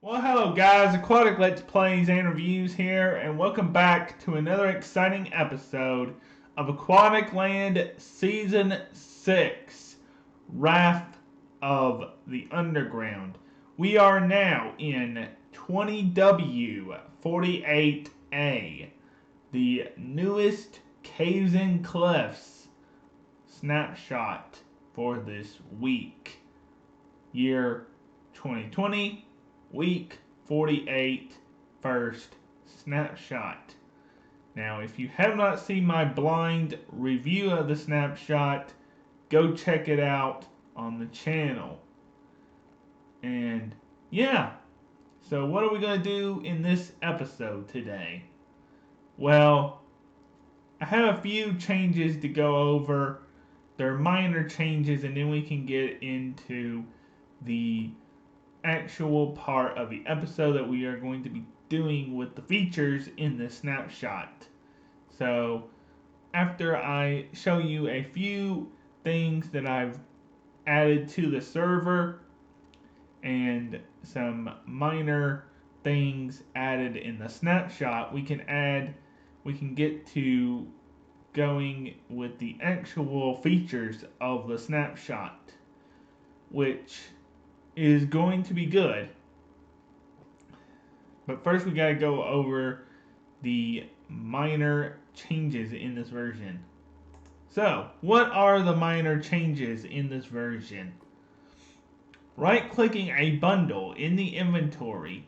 Well, hello guys, Aquatic Let's Plays and Reviews here, and welcome back to another exciting episode of Aquaticland Season 6, Wrath of the Underground. We are now in 20W48A, the newest Caves and Cliffs snapshot for this week, year 2020. Week 48, first snapshot. Now, if you have not seen my blind review of the snapshot, go check it out on the channel. And yeah, so what are we going to do in this episode today? Well, I have a few changes to go over. They're minor changes, and then we can get into the actual part of the episode that we are going to be doing with the features in this snapshot. So after I show you a few things that I've added to the server and some minor things added in the snapshot, we can get to going with the actual features of the snapshot, which is going to be good. But first we gotta go over the minor changes in this version. So, what are the minor changes in this version? Right-clicking a bundle in the inventory.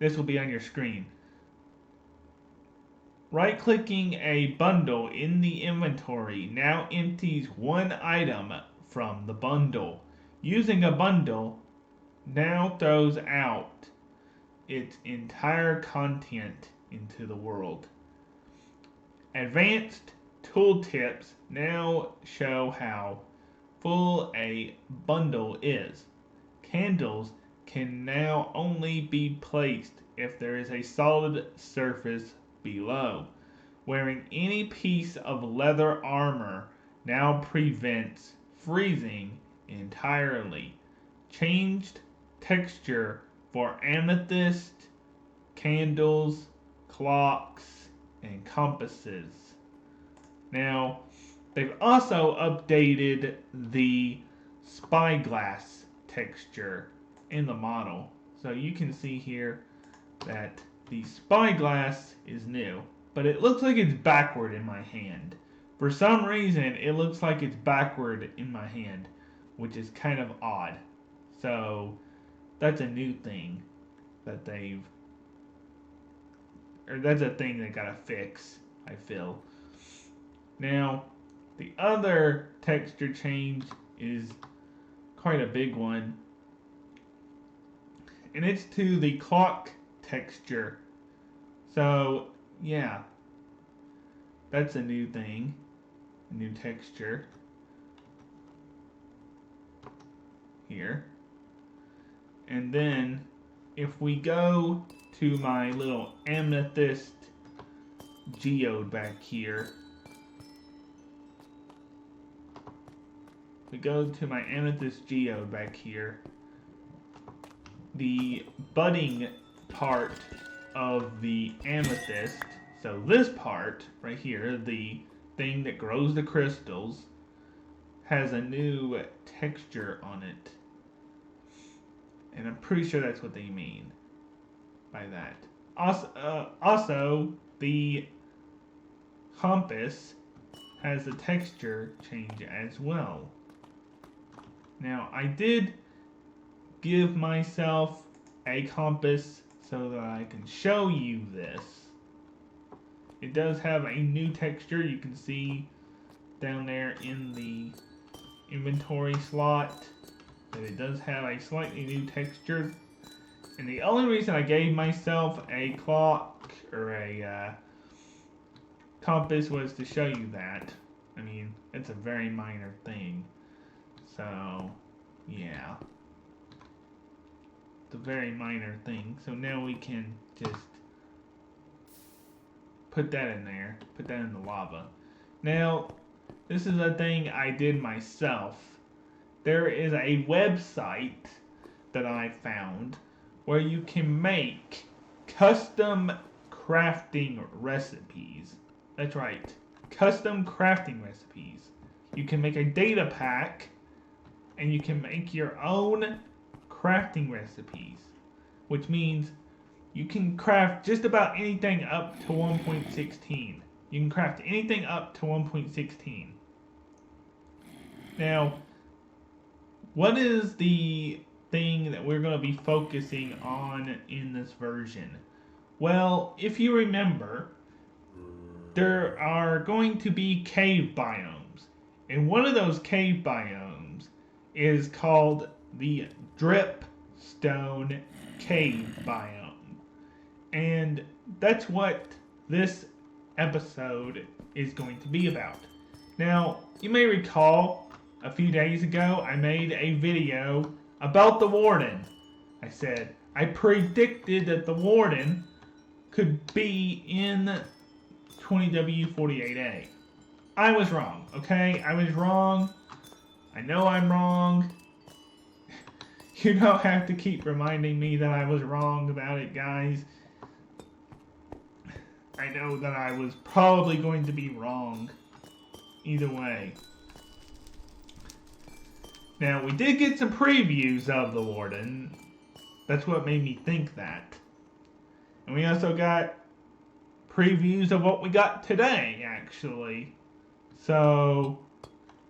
This will be on your screen. Right-clicking a bundle in the inventory now empties one item from the bundle. Using a bundle now throws out its entire content into the world. Advanced tooltips now show how full a bundle is. Candles can now only be placed if there is a solid surface below. Wearing any piece of leather armor now prevents freezing entirely. Changed texture for amethyst, candles, clocks, and compasses. Now, they've also updated the spyglass texture in the model. So you can see here that the spyglass is new, but it looks like it's backward in my hand. For some reason, it looks like it's backward in my hand, which is kind of odd. So that's a new thing that that's a thing they gotta fix, I feel. Now, the other texture change is quite a big one, and it's to the clock texture. So, yeah, that's a new thing, a new texture here. And then if we go to my little amethyst geode back here, the budding part of the amethyst, so this part right here, the thing that grows the crystals, has a new texture on it. And I'm pretty sure that's what they mean by that. Also, the compass has a texture change as well. Now, I did give myself a compass so that I can show you this. It does have a new texture. You can see down there in the inventory slot that it does have a slightly new texture. And the only reason I gave myself a clock or a compass was to show you that. I mean, it's a very minor thing. So, yeah. It's a very minor thing. So now we can just put that in there. Put that in the lava. Now, this is a thing I did myself. There is a website that I found where you can make custom crafting recipes. That's right, custom crafting recipes. You can make a data pack and you can make your own crafting recipes, which means you can craft just about anything up to 1.16. You can craft anything up to 1.16. Now, what is the thing that we're going to be focusing on in this version? Well, if you remember, there are going to be cave biomes. And one of those cave biomes is called the DripStone cave biome. And that's what this episode is going to be about. Now, you may recall a few days ago I made a video about the Warden. I said I predicted that the Warden could be in 20W48A. I was wrong, okay? I was wrong. I know I'm wrong. You don't have to keep reminding me that I was wrong about it, guys. I know that I was probably going to be wrong. Either way. Now, we did get some previews of the Warden. That's what made me think that. And we also got previews of what we got today, actually. So,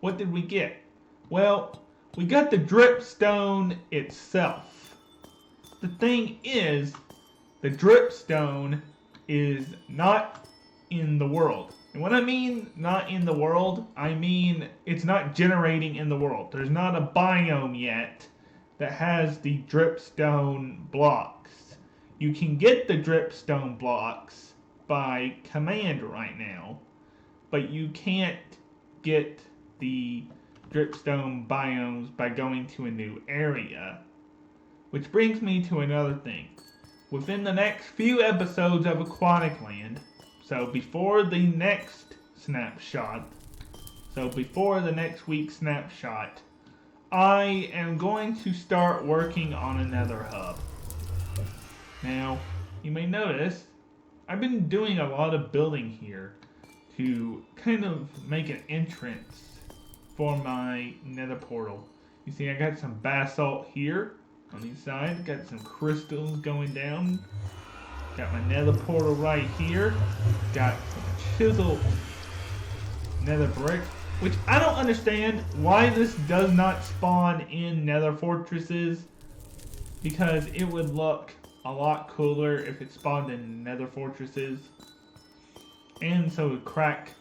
what did we get? Well, we got the DripStone itself. The thing is, the DripStone is not in the world. And when I mean not in the world, I mean it's not generating in the world. There's not a biome yet that has the DripStone blocks. You can get the DripStone blocks by command right now, but you can't get the DripStone biomes by going to a new area. Which brings me to another thing. Within the next few episodes of Aquaticland, so before the next snapshot, so before the next week's snapshot, I am going to start working on another hub. Now, you may notice, I've been doing a lot of building here to kind of make an entrance for my nether portal. You see, I got some basalt here on these sides, got some crystals going down, got my nether portal right here, got some chiseled nether brick, which I don't understand why this does not spawn in nether fortresses, because it would look a lot cooler if it spawned in nether fortresses, and so it cracked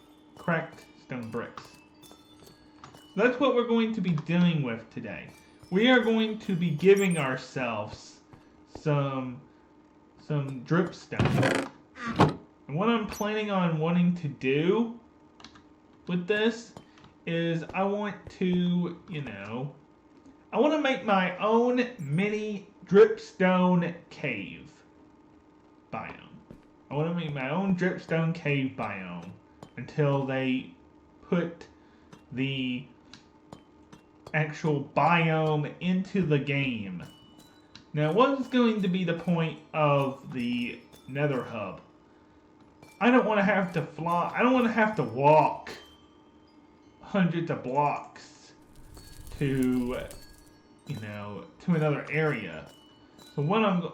stone bricks. So that's what we're going to be dealing with today. We are going to be giving ourselves some dripstone. And what I'm planning on wanting to do with this is I want to, I want to make my own mini dripstone cave biome. I want to make my own dripstone cave biome until they put the actual biome into the game. Now, what is going to be the point of the nether hub? I don't want to have to fly. I don't want to have to walk hundreds of blocks to, to another area. So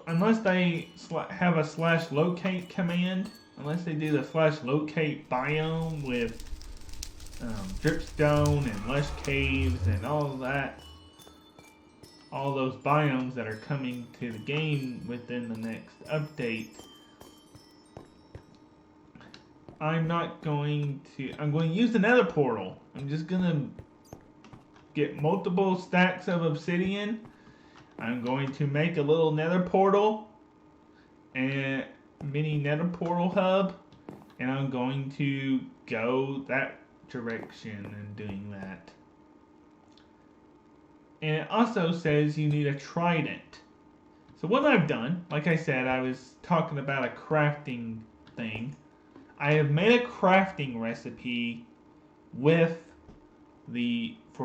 unless they have a /locate command, unless they do the /locate biome with dripstone and lush caves and all of that, all those biomes that are coming to the game within the next update, I'm going to use the nether portal. I'm just going to get multiple stacks of obsidian. I'm going to make a little nether portal and mini nether portal hub, and I'm going to go that direction and doing that. And it also says you need a trident. So what I've done, like I said, I was talking about a crafting thing. I have made a crafting recipe for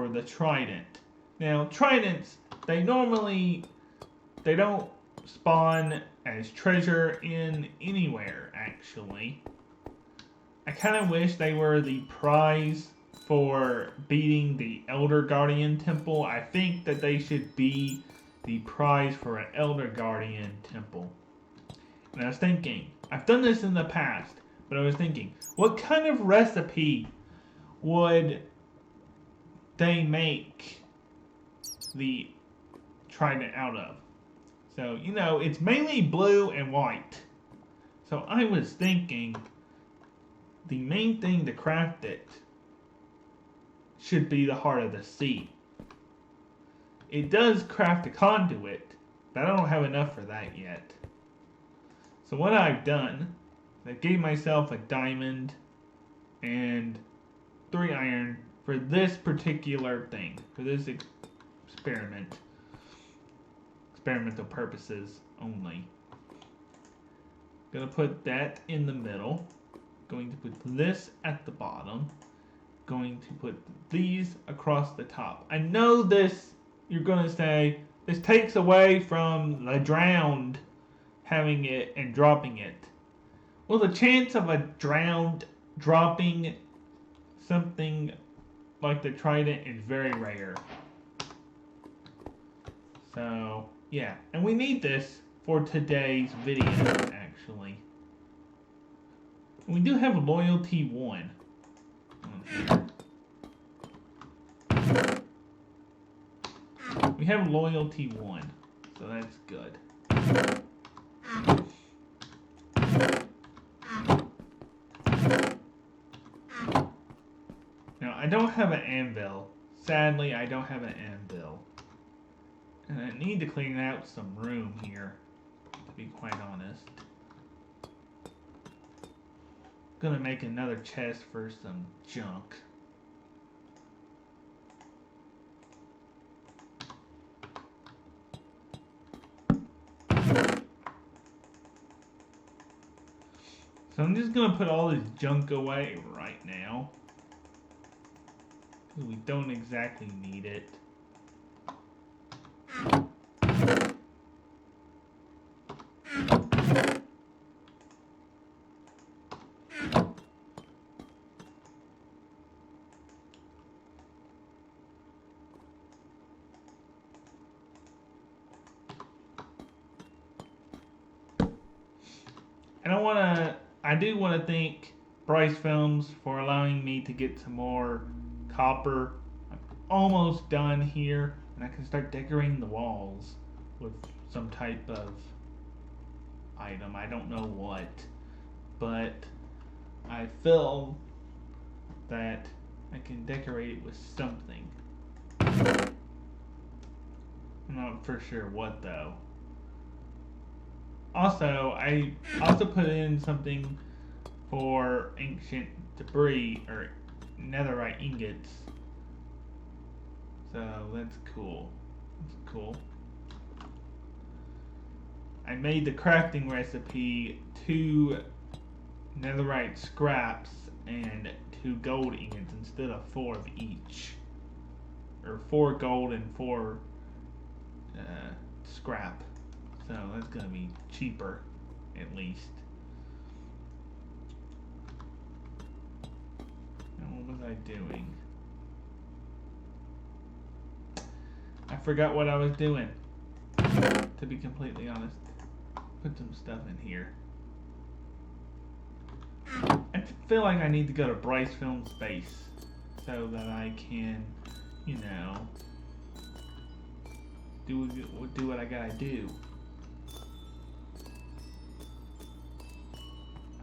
the trident. Now, tridents, they don't spawn as treasure in anywhere, actually. I kind of wish they were the prize for beating the Elder Guardian Temple. I think that they should be the prize for an Elder Guardian Temple. And I was thinking, I've done this in the past, but I was thinking, what kind of recipe would they make the trident out of? So, you know, it's mainly blue and white. So I was thinking the main thing to craft it should be the Heart of the Sea. It does craft a conduit, but I don't have enough for that yet. So what I've done, I gave myself a diamond and 3 iron for this particular thing, for this experimental purposes only. Gonna put that in the middle. Going to put this at the bottom. Going to put these across the top. I know this, you're gonna say, this takes away from the drowned having it and dropping it. Well, the chance of a drowned dropping something like the trident is very rare. So, yeah. And we need this for today's video, actually. We do have loyalty 1 on here. We have loyalty 1, so that's good. Now, I don't have an anvil. Sadly, I don't have an anvil. And I need to clean out some room here, to be quite honest. Gonna make another chest for some junk. So I'm just gonna put all this junk away right now. We don't exactly need it. I do want to thank Bryce Films for allowing me to get some more copper. I'm almost done here, and I can start decorating the walls with some type of item. I don't know what, but I feel that I can decorate it with something. I'm not for sure what though. Also, I also put in something for ancient debris or netherite ingots. So that's cool. That's cool. I made the crafting recipe 2 netherite scraps and 2 gold ingots instead of 4 of each. Or 4 gold and 4 scrap. So that's gonna be cheaper, at least. And what was I doing? I forgot what I was doing, to be completely honest. Put some stuff in here. I feel like I need to go to Bryce Film Space so that I can, you know, do what I gotta do.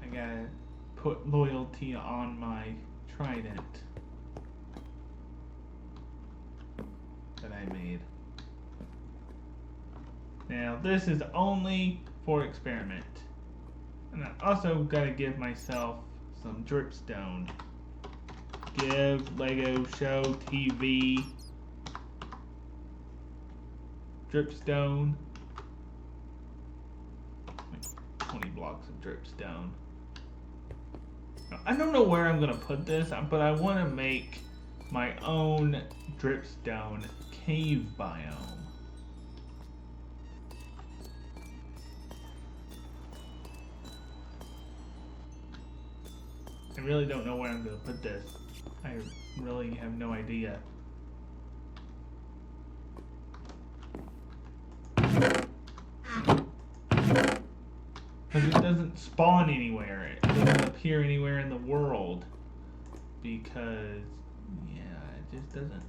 I gotta put loyalty on my trident that I made. Now this is only for experiment. And I also gotta give myself some DripStone. Give Lego Show TV DripStone. 20 blocks of DripStone. I don't know where I'm gonna put this, but I want to make my own DripStone cave biome. I really don't know where I'm going to put this. I really have no idea. Because it doesn't spawn anywhere. It doesn't appear anywhere in the world. Because, yeah, it just doesn't.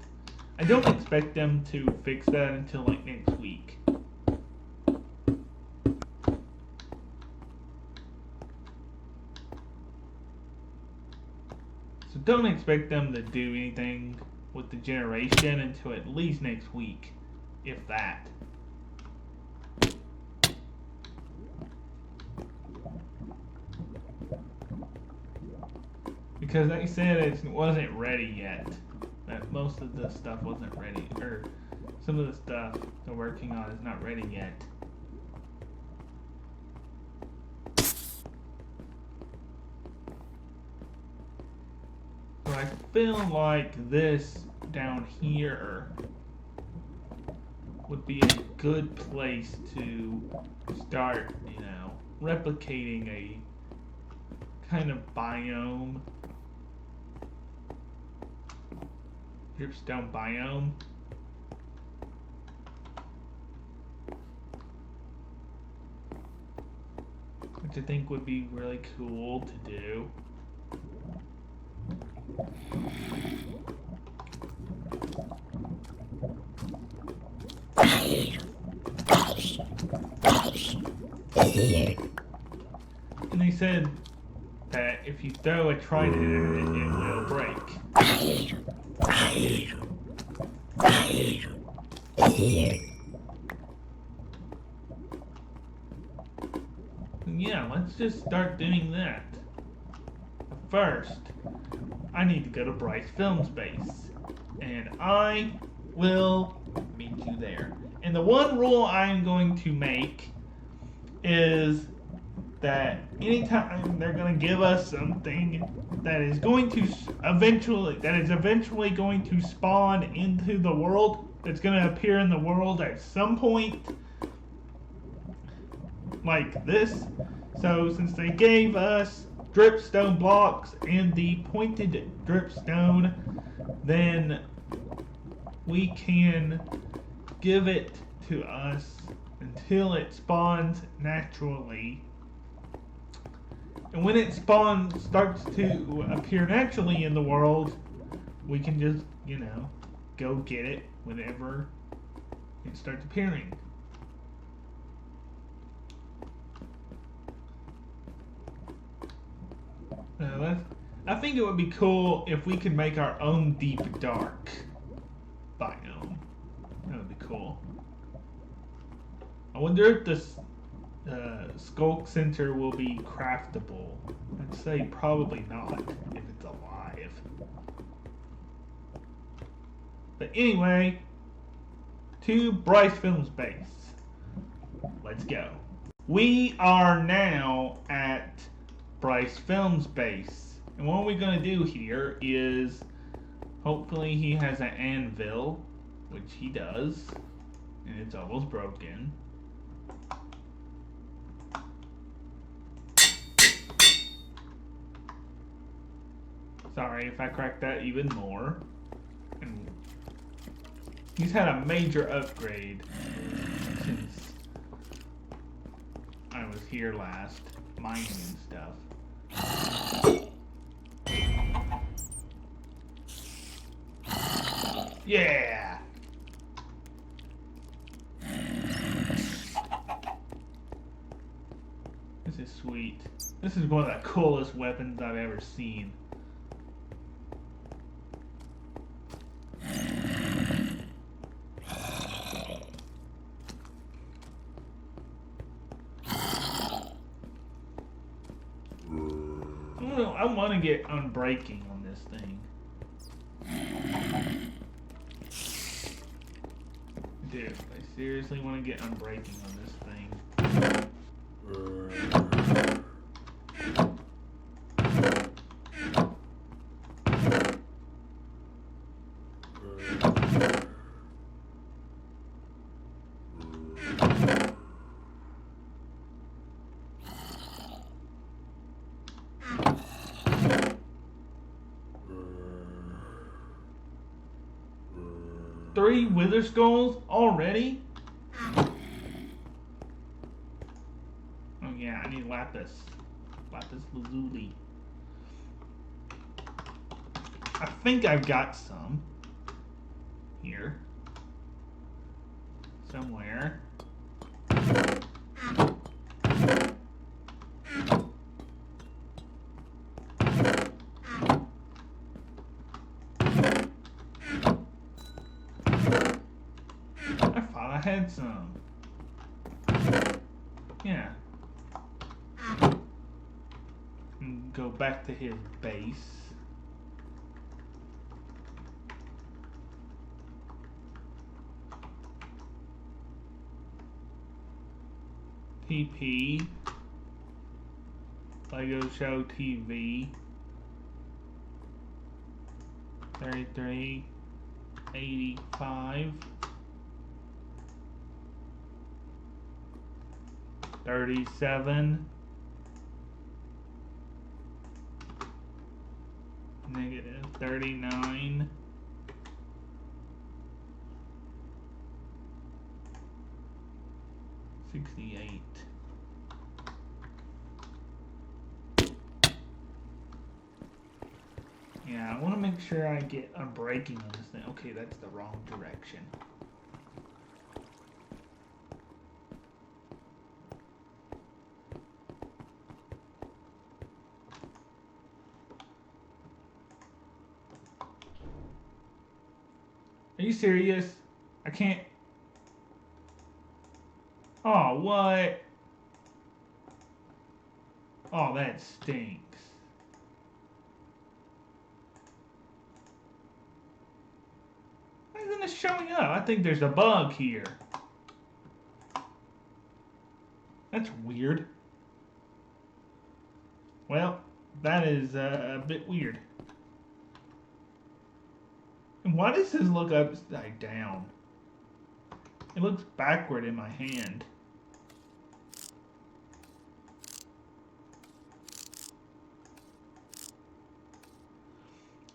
I don't expect them to fix that until like next week. So don't expect them to do anything with the generation until at least next week, if that. Because like I said, it wasn't ready yet. That most of the stuff wasn't ready, or some of the stuff they're working on is not ready yet. So I feel like this down here would be a good place to start, you know, replicating a kind of biome. DripStone biome. Which I think would be really cool to do. And they said that if you throw a trident at it, it will break. Yeah, let's just start doing that. But first, I need to go to Bryce Film Space. And I will meet you there. And the one rule I am going to make is that anytime they're going to give us something that is going to eventually going to spawn into the world, that's going to appear in the world at some point, like this. So since they gave us DripStone blocks and the pointed DripStone, then we can give it to us until it spawns naturally. And when it starts to appear naturally in the world, we can just, you know, go get it whenever it starts appearing. I think it would be cool if we could make our own deep dark biome. That would be cool. I wonder if this Skulk Center will be craftable. I'd say probably not if it's alive. But anyway, to Bryce Film Space. Let's go. We are now at Bryce Film Space. And what we're going to do here is, hopefully he has an anvil, which he does, and it's almost broken. Sorry if I cracked that even more. And he's had a major upgrade since I was here last, mining and stuff. Yeah! This is sweet. This is one of the coolest weapons I've ever seen. I want to get unbreaking on this thing. Dude, I seriously want to get unbreaking on this thing. 3 wither skulls already? Oh yeah, I need lapis. Lapis lazuli. I think I've got some here somewhere. I thought I had some. Yeah. And go back to his base. TP. Lego Show TV. 3385. 37. Negative 39. 68. Yeah, I want to make sure I get a braking on this thing. Okay, that's the wrong direction. Are you serious? I can't. Oh, what? Oh, that stinks. Why isn't it showing up? I think there's a bug here. That's weird. Well, that is a bit weird. And why does this look upside down? It looks backward in my hand.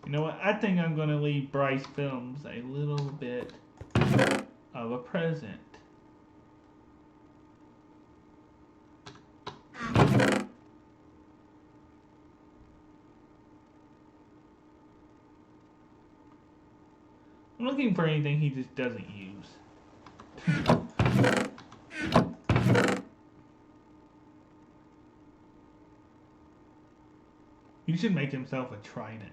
You know what? I think I'm going to leave Bryce Films a little bit of a present. I'm looking for anything he just doesn't use. He should make himself a trident.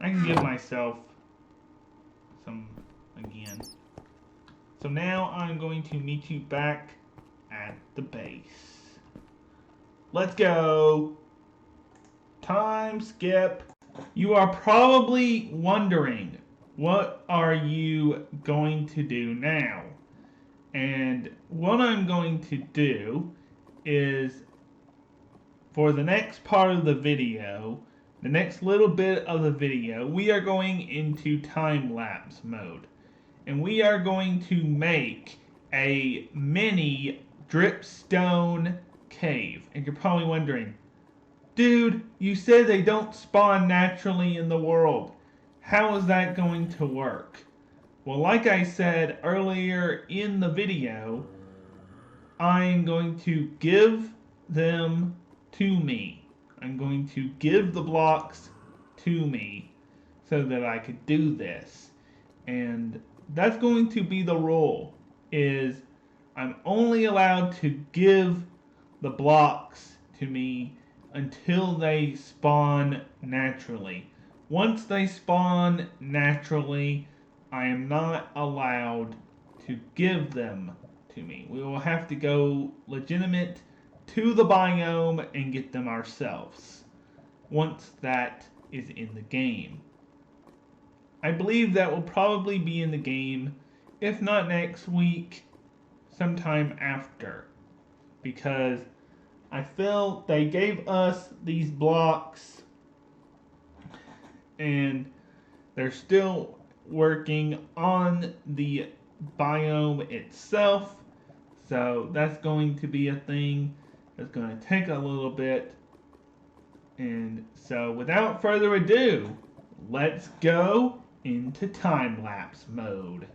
I can give myself some again. So now I'm going to meet you back at the base. Let's go. Time skip. You are probably wondering, what are you going to do now? And what I'm going to do is, for the next part of the video, the next little bit of the video, we are going into time-lapse mode. And we are going to make a mini DripStone cave. And you're probably wondering, dude, you said they don't spawn naturally in the world. How is that going to work? Well, like I said earlier in the video, I'm going to give them to me. I'm going to give the blocks to me so that I could do this. And that's going to be the rule, is I'm only allowed to give the blocks to me until they spawn naturally. Once they spawn naturally, I am not allowed to give them to me. We will have to go legitimate to the biome and get them ourselves once that is in the game. I believe that will probably be in the game, if not next week, sometime after. Because I feel they gave us these blocks and they're still working on the biome itself. So that's going to be a thing that's going to take a little bit. And so without further ado, let's go into time-lapse mode.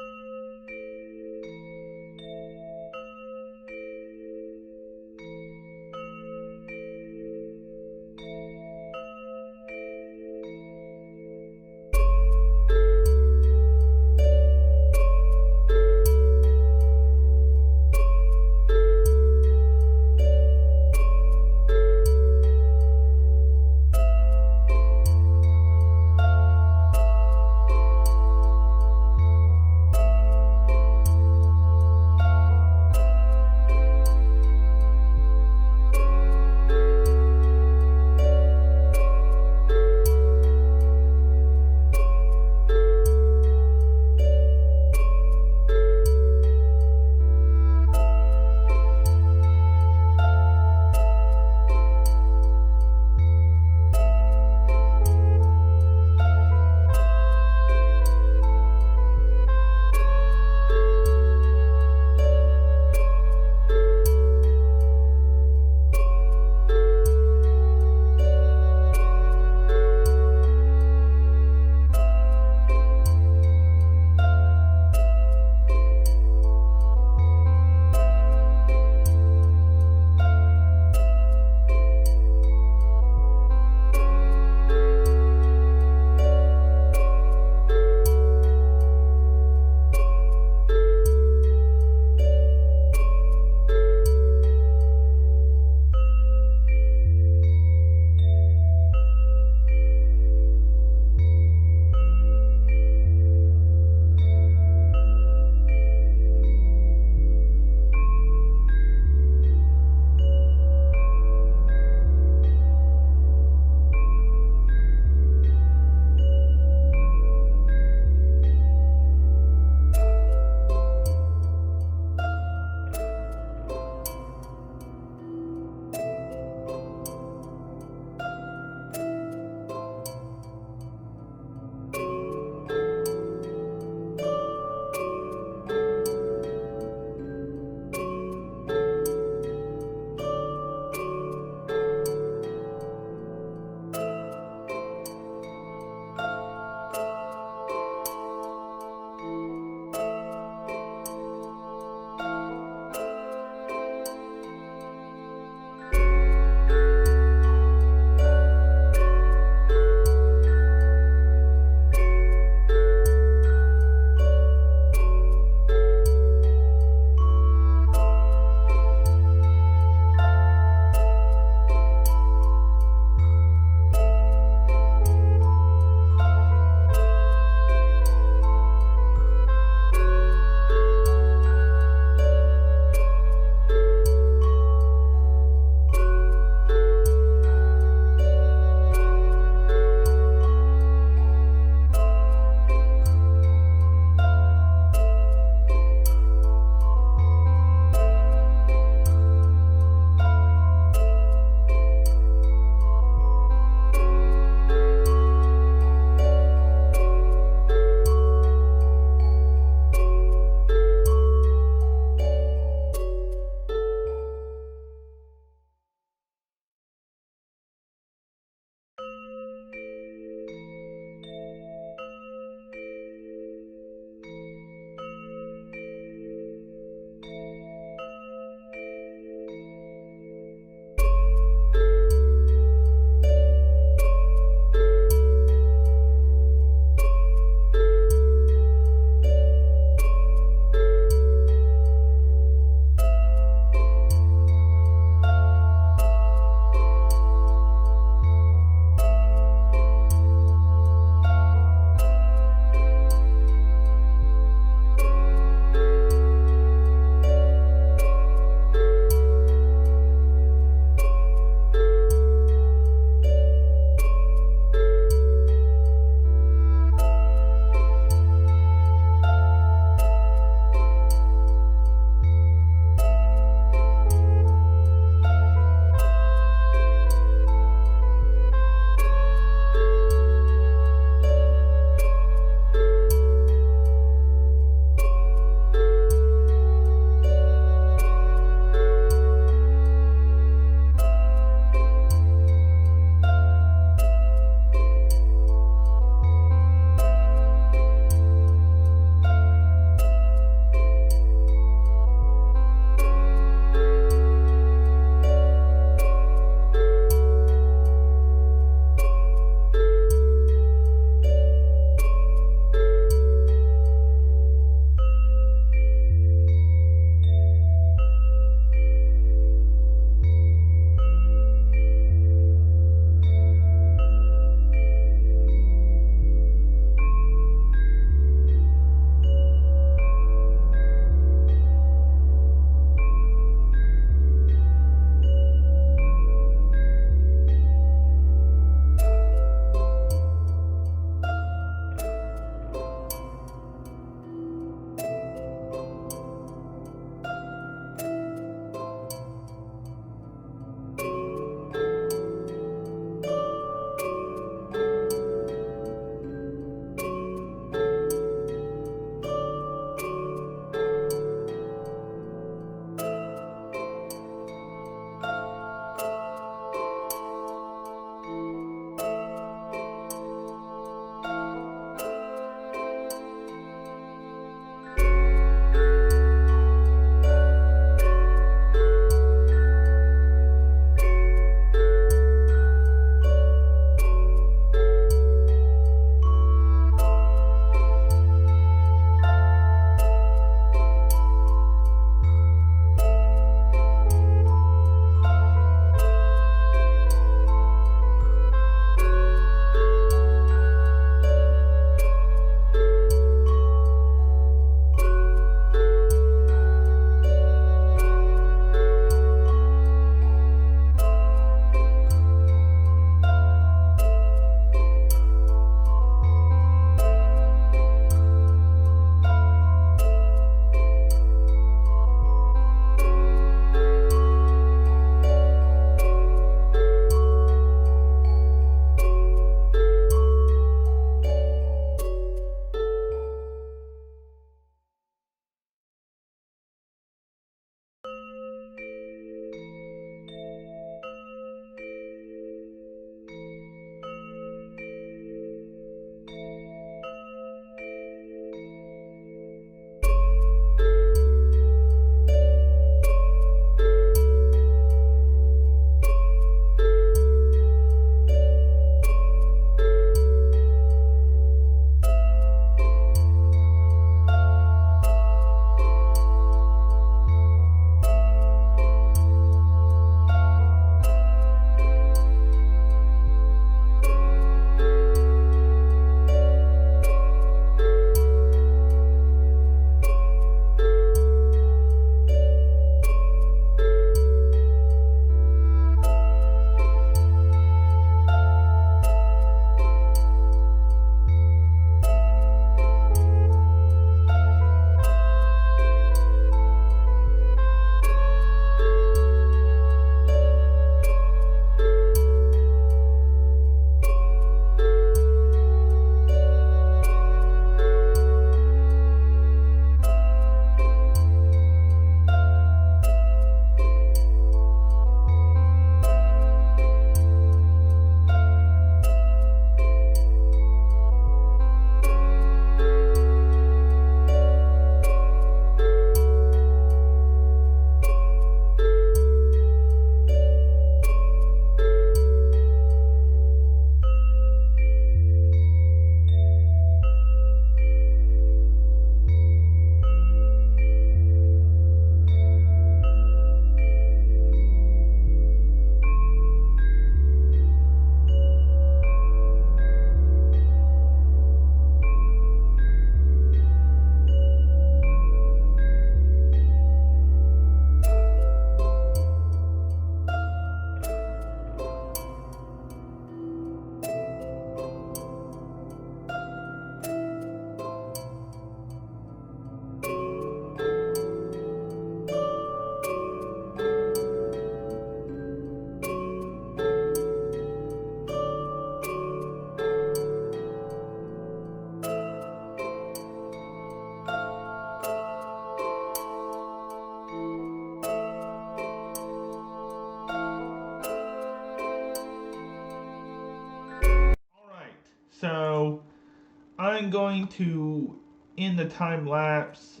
I'm going to end the time lapse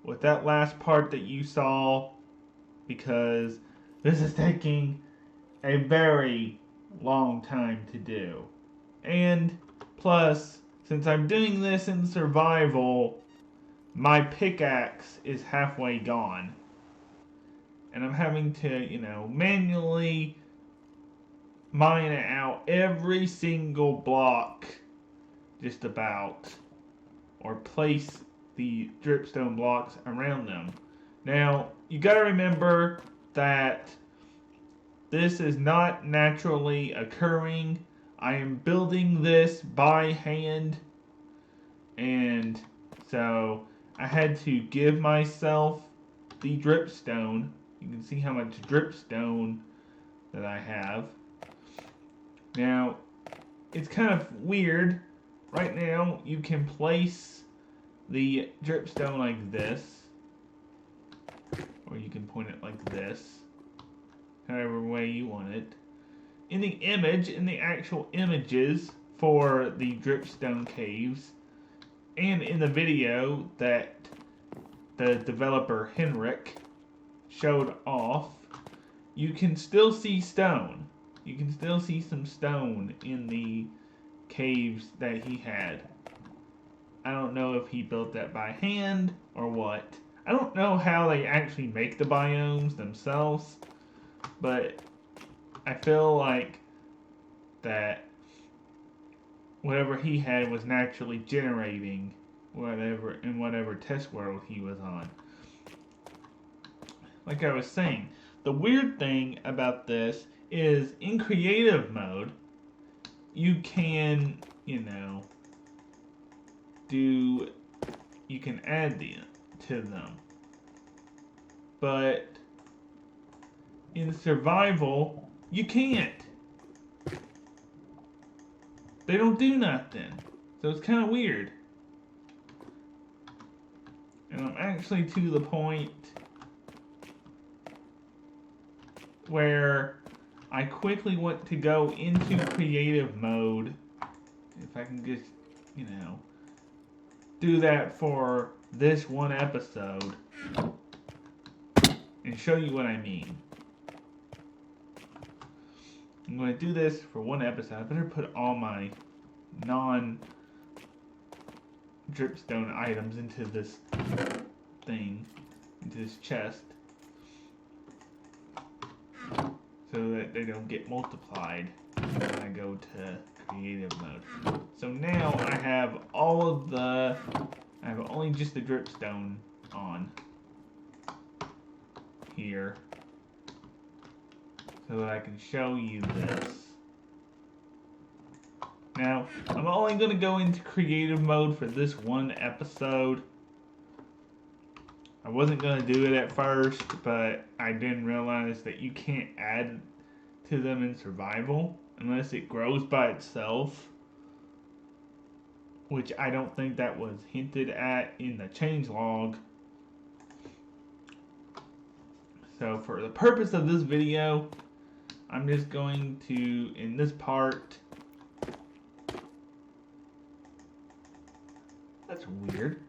with that last part that you saw, because this is taking a very long time to do. And plus, since I'm doing this in survival, my pickaxe is halfway gone. And I'm having to, manually mine out every single block, just about, or place the dripstone blocks around them. Now, you gotta remember that this is not naturally occurring. I am building this by hand, and so I had to give myself the dripstone. You can see how much dripstone that I have. Now, it's kind of weird. Right now, you can place the dripstone like this, or you can point it like this, however way you want it. In the image, in the actual images for the dripstone caves, and in the video that the developer Henrik showed off, you can still see stone. You can still see some stone in the caves that he had. I don't know if he built that by hand or what. I don't know how they actually make the biomes themselves, but I feel like that whatever he had was naturally generating whatever test world he was on. Like I was saying, the weird thing about this is in creative mode, you can, you can add to them. But in survival, you can't. They don't do nothing. So it's kind of weird. And I'm actually to the point where I quickly want to go into creative mode. If I can just, do that for this one episode and show you what I mean. I'm going to do this for one episode. I better put all my non-dripstone items into this thing, into this chest, so that they don't get multiplied when I go to creative mode. So now I have I have only just the dripstone on here, so that I can show you this. Now, I'm only going to go into creative mode for this one episode. I wasn't going to do it at first, but I didn't realize that you can't add to them in survival unless it grows by itself, which I don't think that was hinted at in the changelog. So for the purpose of this video, I'm just going to, in this part, that's weird.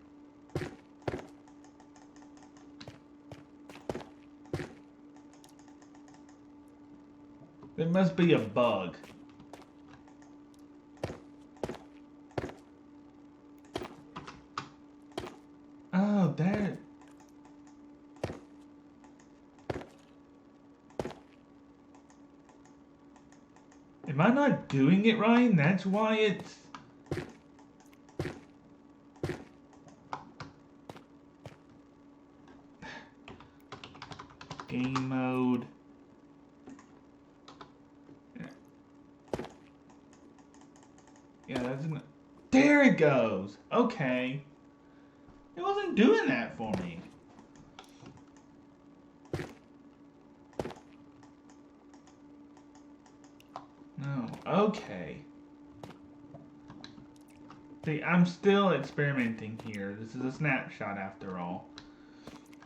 There must be a bug. Oh, that. Am I not doing it right? That's why it's... Game mode. Yeah, that's... There it goes! Okay. It wasn't doing that for me. No, okay. See, I'm still experimenting here. This is a snapshot after all.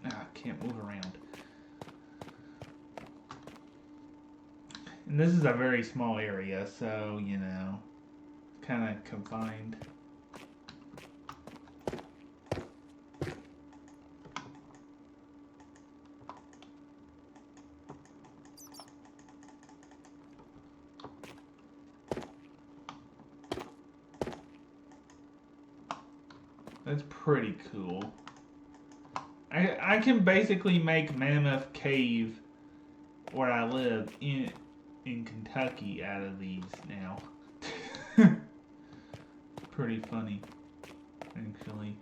Ah, can't move around. And this is a very small area, so, kind of confined. That's pretty cool. I can basically make Mammoth Cave where I live in Kentucky out of these now. Pretty funny, actually.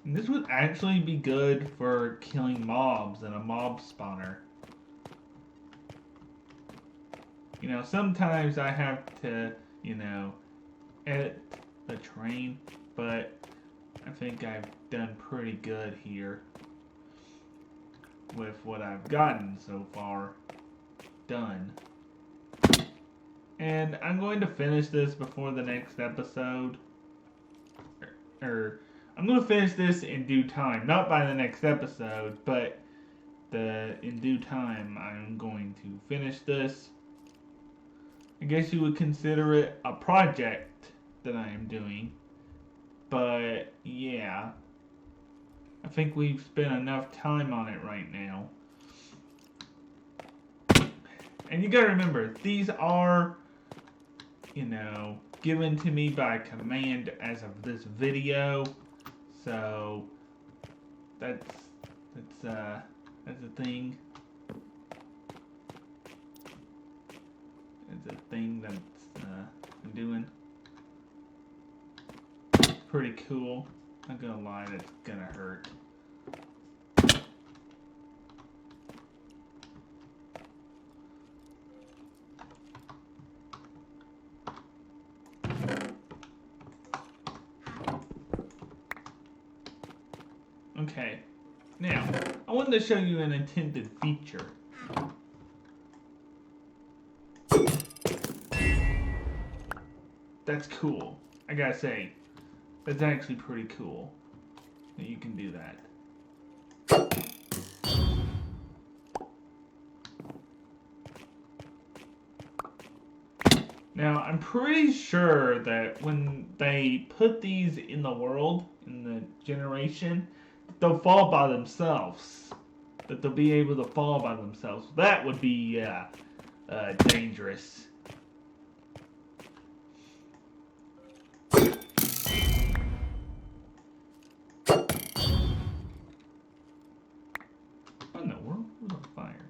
And this would actually be good for killing mobs in a mob spawner. You know, sometimes I have to, you know, edit the terrain, but I think I've done pretty good here with what I've gotten so far done. And I'm going to finish this before the next episode. I'm going to finish this in due time. Not by the next episode, but in due time I'm going to finish this. I guess you would consider it a project that I am doing. But yeah, I think we've spent enough time on it right now. And you gotta remember, these are, you know, given to me by command as of this video. So that's a thing. It's a thing that's I'm doing. Pretty cool. Not gonna lie, that's gonna hurt. Okay, now I wanted to show you an intended feature. That's cool. I gotta say, that's actually pretty cool that you can do that. Now, I'm pretty sure that when they put these in the world, in the generation, they'll fall by themselves. That they'll be able to fall by themselves. That would be dangerous. What in the world was on fire?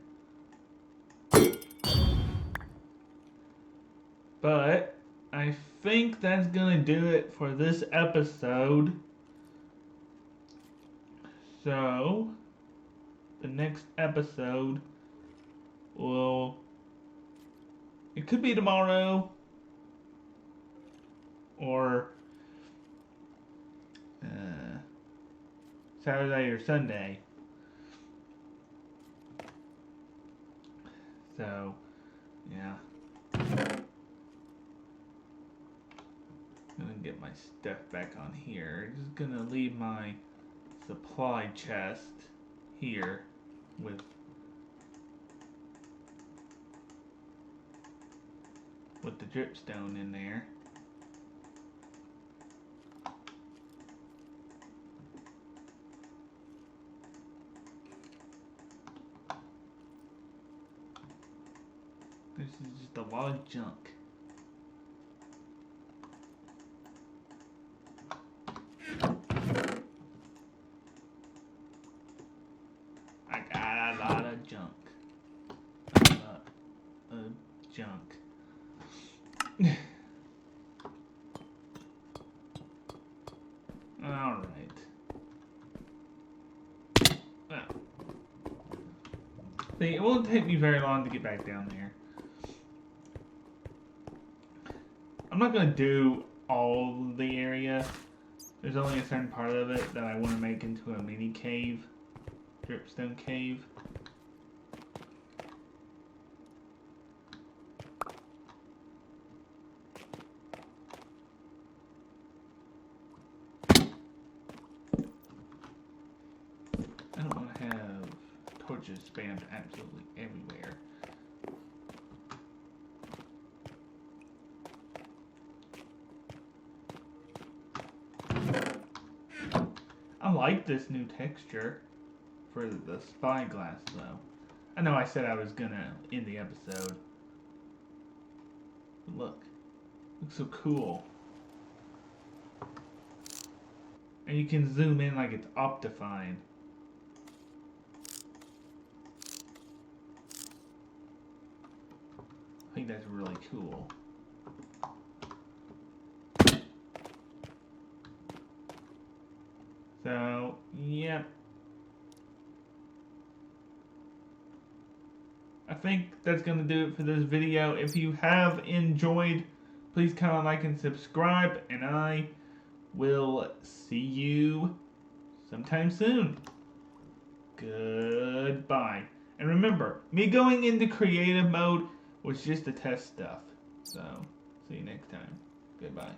But I think that's gonna do it for this episode. So the next episode it could be tomorrow or Saturday or Sunday. So yeah. I'm gonna get my stuff back on here. Just gonna leave my supply chest here with the DripStone in there. This is just a lot of junk. I got a lot of junk. A lot of junk. Alright. Well. See, it won't take me very long to get back down there. I'm not going to do all the area. There's only a certain part of it that I want to make into a mini cave. DripStone cave. I don't want to have torches spammed absolutely everywhere. I like this new texture for the spyglass though. I know I said I was gonna end the episode. But look. Looks so cool. And you can zoom in like it's Optifine. I think that's really cool. So, yep. I think that's going to do it for this video. If you have enjoyed, please comment, like, and subscribe. And I will see you sometime soon. Goodbye. And remember, me going into creative mode was just to test stuff. So, see you next time. Goodbye.